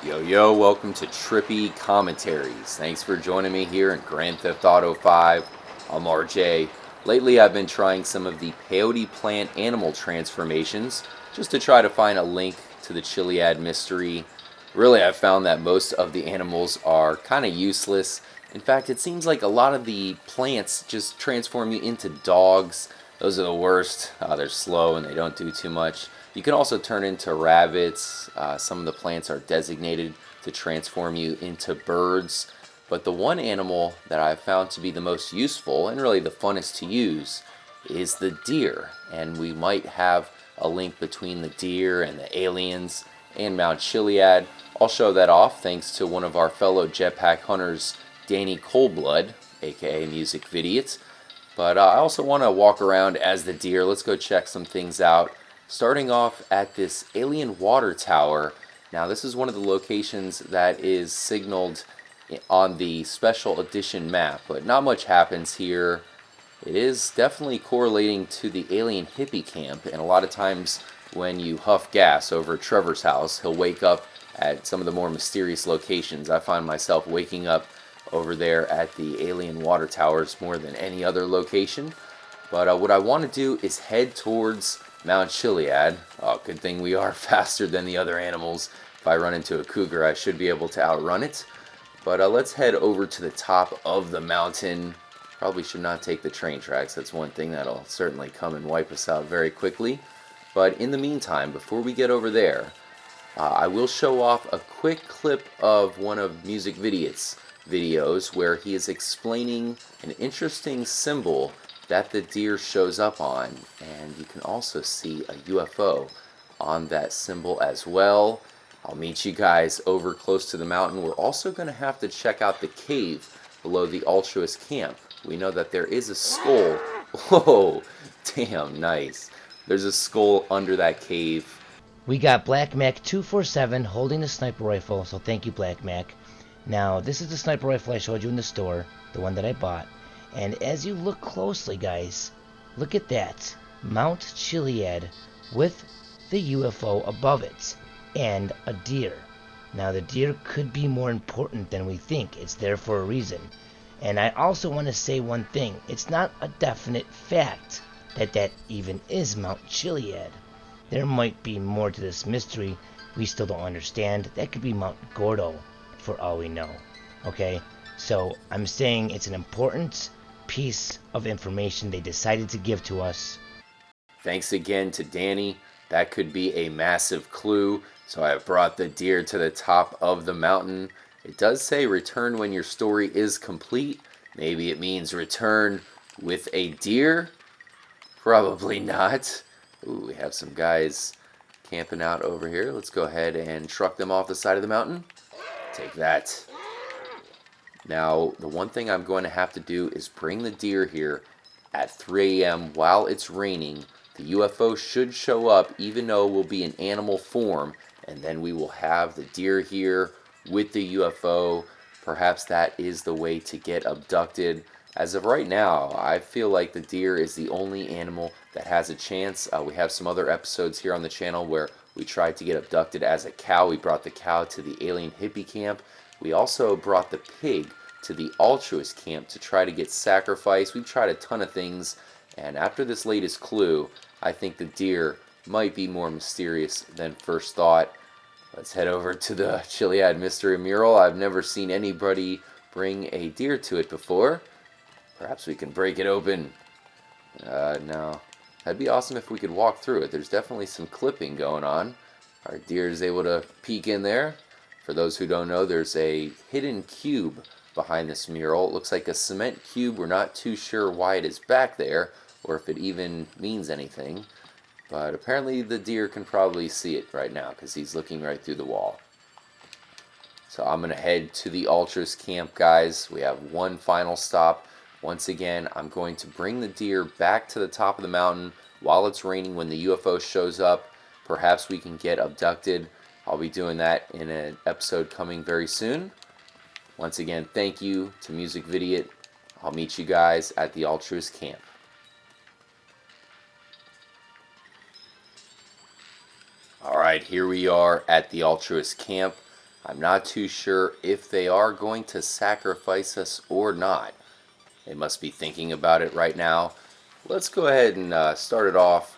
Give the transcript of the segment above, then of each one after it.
Yo, yo, welcome to Trippy Commentaries. Thanks for joining me here in Grand Theft Auto 5. I'm RJ. Lately, I've been trying some of the Peyote plant animal transformations just to try to find a link to the Chiliad Mystery. Really, I've found that most of the animals are kind of useless. In fact, it seems like a lot of the plants just transform you into dogs. Those are the worst. They're slow and they don't do too much. You can also turn into rabbits. Some of the plants are designated to transform you into birds. But the one animal that I've found to be the most useful and really the funnest to use is the deer. And we might have a link between the deer and the aliens and Mount Chiliad. I'll show that off thanks to one of our fellow Jetpack hunters, Danny Coldblood, aka Music Vidiot. But I also want to walk around as the deer. Let's go check some things out. Starting off at this alien water tower. Now this is one of the locations that is signaled on the special edition map, but not much happens here. It is definitely correlating to the alien hippie camp, and a lot of times when you huff gas over Trevor's house, he'll wake up at some of the more mysterious locations. I find myself waking up over there at the alien water towers more than any other location. But what I want to do is head towards Mount Chiliad. Oh, good thing we are faster than the other animals. If I run into a cougar, I should be able to outrun it. But let's head over to the top of the mountain. Probably should not take the train tracks. That's one thing that'll certainly come and wipe us out very quickly. But in the meantime, before we get over there, I will show off a quick clip of one of Music Vidiot's videos where he is explaining an interesting symbol that the deer shows up on, and you can also see a UFO on that symbol as well. I'll meet you guys over close to the mountain. We're also going to have to check out the cave below the Altruist camp. We know that there is a skull. Whoa, damn nice. There's a skull under that cave. We got Black Mac 247 holding the sniper rifle, so thank you, Black Mac. Now, this is the sniper rifle I showed you in the store, the one that I bought. And as you look closely, guys, look at that. Mount Chiliad with the UFO above it. And a deer. Now, the deer could be more important than we think. It's there for a reason. And I also want to say one thing. It's not a definite fact that that even is Mount Chiliad. There might be more to this mystery we still don't understand. That could be Mount Gordo, for all we know. Okay? So, I'm saying it's an important piece of information they decided to give to us. Thanks again to Danny. That could be a massive clue. So I have brought the deer to the top of the mountain. It does say return when your story is complete. Maybe it means return with a deer? Probably not. Ooh, we have some guys camping out over here. Let's go ahead and truck them off the side of the mountain. Take that. Now, the one thing I'm going to have to do is bring the deer here at 3 a.m. while it's raining. The UFO should show up even though we'll be in animal form, and then we will have the deer here with the UFO. Perhaps that is the way to get abducted. As of right now, I feel like the deer is the only animal that has a chance. We have some other episodes here on the channel where we tried to get abducted as a cow. We brought the cow to the alien hippie camp. We also brought the pig to the Altruist camp to try to get sacrificed. We've tried a ton of things, and after this latest clue, I think the deer might be more mysterious than first thought. Let's head over to the Chiliad Mystery mural. I've never seen anybody bring a deer to it before. Perhaps we can break it open. No. That'd be awesome if we could walk through it. There's definitely some clipping going on. Our deer is able to peek in there. For those who don't know, there's a hidden cube behind this mural. It looks like a cement cube. We're not too sure why it is back there or if it even means anything. But apparently the deer can probably see it right now because he's looking right through the wall. So I'm going to head to the Altruist camp, guys. We have one final stop. Once again, I'm going to bring the deer back to the top of the mountain while it's raining when the UFO shows up. Perhaps we can get abducted. I'll be doing that in an episode coming very soon. Once again, thank you to Music Vidiot. I'll meet you guys at the Altruist camp. Alright, here we are at the Altruist camp. I'm not too sure if they are going to sacrifice us or not. They must be thinking about it right now. Let's go ahead and start it off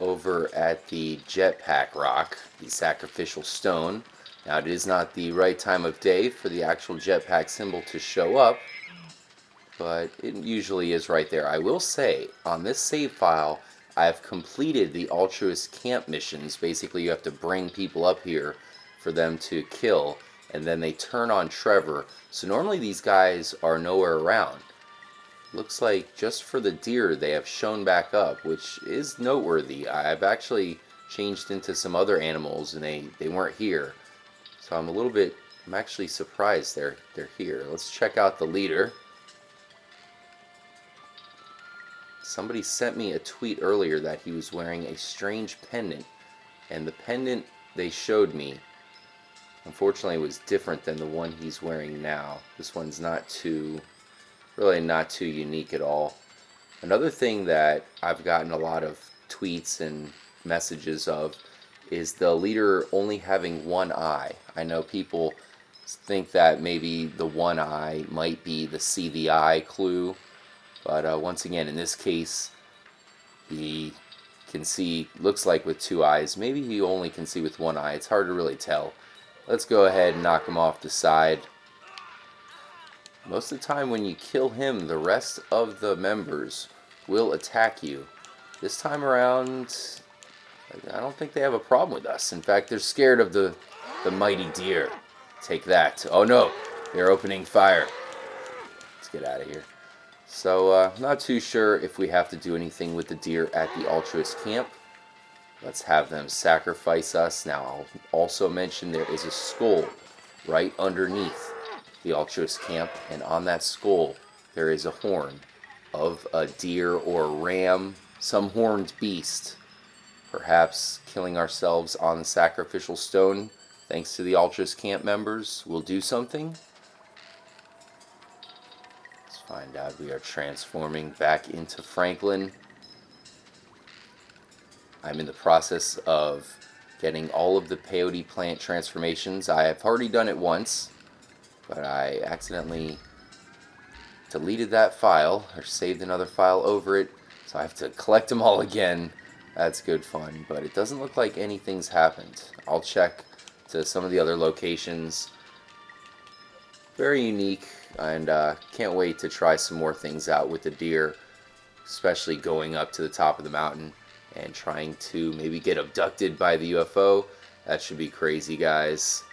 over at the Jetpack rock, the sacrificial stone. Now, it is not the right time of day for the actual Jetpack symbol to show up, but it usually is right there. I will say, on this save file, I've completed the Altruist camp missions. Basically, you have to bring people up here for them to kill, and then they turn on Trevor. So normally these guys are nowhere around. Looks like just for the deer they have shown back up, which is noteworthy. I've actually changed into some other animals and they weren't here. So I'm actually surprised they're here. Let's check out the leader. Somebody sent me a tweet earlier that he was wearing a strange pendant, and the pendant they showed me, unfortunately, was different than the one he's wearing now. This one's really not too unique at all. Another thing that I've gotten a lot of tweets and messages of is the leader only having one eye. I know people think that maybe the one eye might be the see the eye clue, but once again, in this case, he can see, looks like with two eyes. Maybe he only can see with one eye. It's hard to really tell. Let's go ahead and knock him off the side. Most of the time when you kill him, the rest of the members will attack you. This time around, I don't think they have a problem with us. In fact, they're scared of the mighty deer. Take that. Oh no, they're opening fire. Let's get out of here. So, not too sure if we have to do anything with the deer at the Altruist camp. Let's have them sacrifice us. Now, I'll also mention there is a skull right underneath the Altruist camp, and on that skull there is a horn of a deer or a ram, some horned beast. Perhaps killing ourselves on the sacrificial stone, thanks to the Altruist camp members, will do something. Let's find out. We are transforming back into Franklin. I'm in the process of getting all of the peyote plant transformations. I have already done it once, but I accidentally deleted that file or saved another file over it, so I have to collect them all again. That's good fun, but it doesn't look like anything's happened. I'll check to some of the other locations. Very unique, and can't wait to try some more things out with the deer, especially going up to the top of the mountain and trying to maybe get abducted by the UFO. That should be crazy, guys.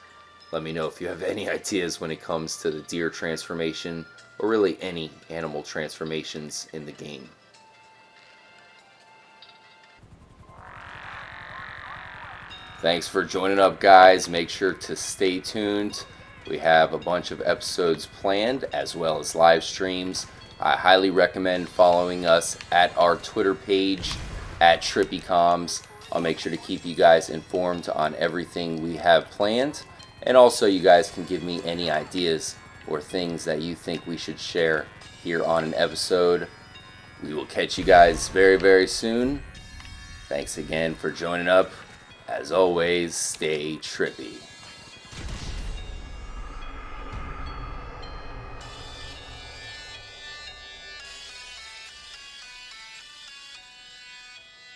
Let me know if you have any ideas when it comes to the deer transformation, or really any animal transformations in the game. Thanks for joining up, guys. Make sure to stay tuned. We have a bunch of episodes planned, as well as live streams. I highly recommend following us at our Twitter page, at Trippy. I'll make sure to keep you guys informed on everything we have planned. And also, you guys can give me any ideas or things that you think we should share here on an episode. We will catch you guys very, very soon. Thanks again for joining up. As always, stay trippy.